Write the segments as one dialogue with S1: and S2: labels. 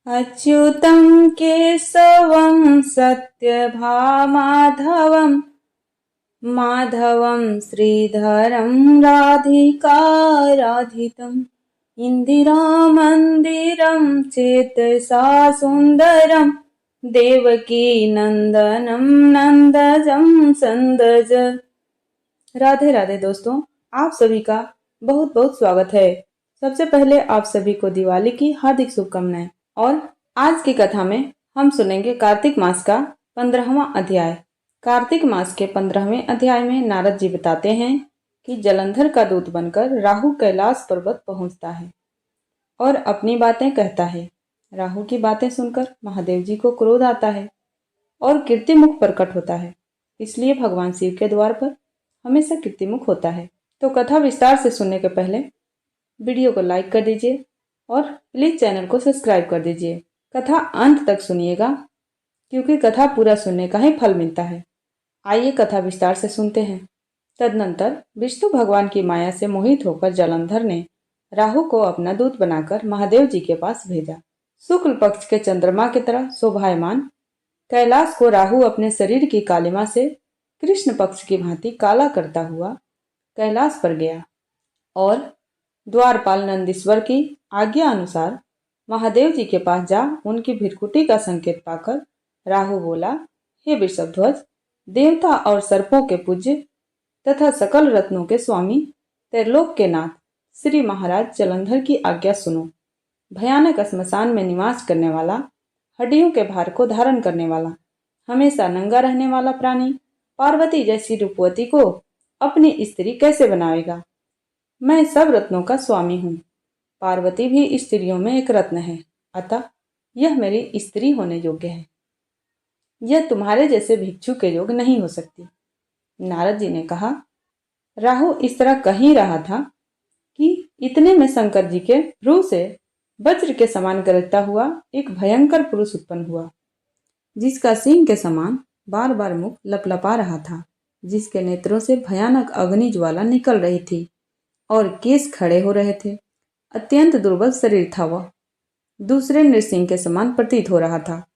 S1: अच्युतं केशवं सत्यभामाधवं माधवं श्रीधरं राधिकाराधितम् इन्दिरामन्दिरं चेतसा सुन्दरं देवकी नंदनम नंदजं संदज। राधे राधे दोस्तों, आप सभी का बहुत बहुत स्वागत है। सबसे पहले आप सभी को दिवाली की हार्दिक शुभकामनाएं। और आज की कथा में हम सुनेंगे कार्तिक मास का 15वां अध्याय। कार्तिक मास के 15वें अध्याय में नारद जी बताते हैं कि जलंधर का दूत बनकर राहु कैलाश पर्वत पहुंचता है और अपनी बातें कहता है। राहु की बातें सुनकर महादेव जी को क्रोध आता है और कीर्तिमुख प्रकट होता है। इसलिए भगवान शिव के द्वार पर हमेशा कीर्तिमुख होता है। तो कथा विस्तार से सुनने के पहले वीडियो को लाइक कर दीजिए और प्लीज चैनल को सब्सक्राइब कर दीजिए। कथा अंत तक सुनिएगा क्योंकि कथा पूरा सुनने का ही फल मिलता है। आइए कथा विस्तार से सुनते हैं। तदनंतर विष्णु भगवान की माया से मोहित होकर जलंधर ने राहु को अपना दूत बनाकर महादेव जी के पास भेजा। शुक्ल पक्ष के चंद्रमा की तरह शोभायमान कैलाश को राहु अपने शरीर की कालिमा से कृष्ण पक्ष की भांति काला करता हुआ कैलाश पर गया और द्वारपाल नंदीश्वर की आज्ञा अनुसार महादेव जी के पास जा उनकी भिरकुटी का संकेत पाकर राहु बोला, हे वृषभध्वज, देवता और सर्पों के पूज्य तथा सकल रत्नों के स्वामी त्रिलोक के नाथ श्री महाराज जलंधर की आज्ञा सुनो। भयानक श्मशान में निवास करने वाला, हड्डियों के भार को धारण करने वाला, हमेशा नंगा रहने वाला प्राणी पार्वती जैसी रूपवती को अपनी स्त्री कैसे बनाएगा? मैं सब रत्नों का स्वामी हूँ। पार्वती भी स्त्रियों में एक रत्न है, अतः यह मेरी स्त्री होने योग्य है। यह तुम्हारे जैसे भिक्षु के योग नहीं हो सकती। नारद जी ने कहा, राहु इस तरह कह ही रहा था कि इतने में शंकर जी के भ्रू से वज्र के समान गरजता हुआ एक भयंकर पुरुष उत्पन्न हुआ, जिसका सिंह के समान बार बार मुख लपलपा रहा था, जिसके नेत्रों से भयानक अग्नि ज्वाला निकल रही थी और केस खड़े हो रहे थे। अत्यंत दुर्बल शरीर था वह, दूसरे नृसिंह के समान प्रतीत हो रहा था।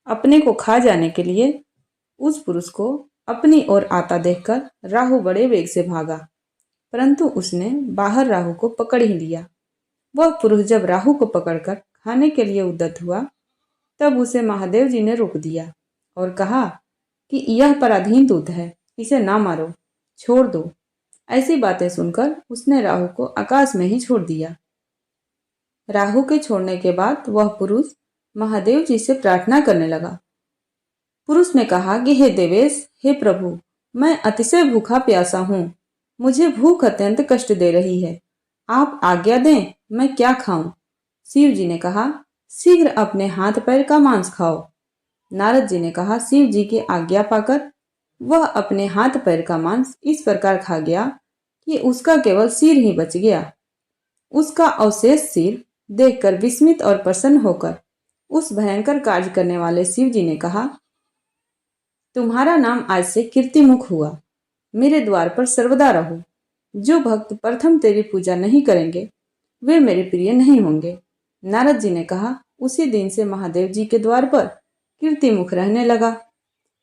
S1: अपने को खा जाने के लिए उस पुरुष को अपनी ओर आता देखकर राहु बड़े वेग से भागा, परंतु उसने बाहर राहु को पकड़ ही लिया। वह पुरुष जब राहु को पकड़कर खाने के लिए उद्यत हुआ तब उसे महादेव जी ने रोक दिया और कहा कि यह पराधीन दूत है, इसे ना मारो, छोड़ दो। ऐसी बातें सुनकर उसने राहु को आकाश में ही छोड़ दिया। राहु के छोड़ने के बाद वह पुरुष महादेव जी से प्रार्थना करने लगा। पुरुष ने कहा कि हे देवेश, हे प्रभु, मैं अतिशय भूखा प्यासा हूँ, मुझे भूख अत्यंत कष्ट दे रही है, आप आज्ञा दें, मैं क्या खाऊं? शिव जी ने कहा, शीघ्र अपने हाथ पैर का मांस खाओ। नारद जी ने कहा, शिव जी की आज्ञा पाकर वह अपने हाथ पैर का मांस इस प्रकार खा गया कि उसका केवल सिर ही बच गया। उसका अवशेष सिर देखकर विस्मित और प्रसन्न होकर उस भयंकर कार्य करने वाले शिव जी ने कहा, तुम्हारा नाम आज से कीर्तिमुख हुआ, मेरे द्वार पर सर्वदा रहो। जो भक्त प्रथम तेरी पूजा नहीं करेंगे वे मेरे प्रिय नहीं होंगे। नारद जी ने कहा, उसी दिन से महादेव जी के द्वार पर कीर्तिमुख रहने लगा।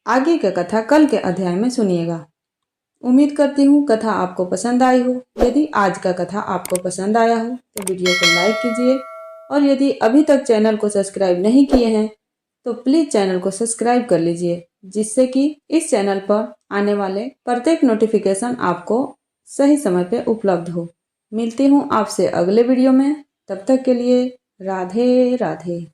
S1: आगे का कथा कल के अध्याय में सुनिएगा। उम्मीद करती हूँ कथा आपको पसंद आई हो। यदि आज का कथा आपको पसंद आया हो तो वीडियो को लाइक कीजिए और यदि अभी तक चैनल को सब्सक्राइब नहीं किए हैं तो प्लीज चैनल को सब्सक्राइब कर लीजिए, जिससे कि इस चैनल पर आने वाले प्रत्येक नोटिफिकेशन आपको सही समय पे उपलब्ध हो। मिलती हूँ आपसे अगले वीडियो में, तब तक के लिए राधे राधे।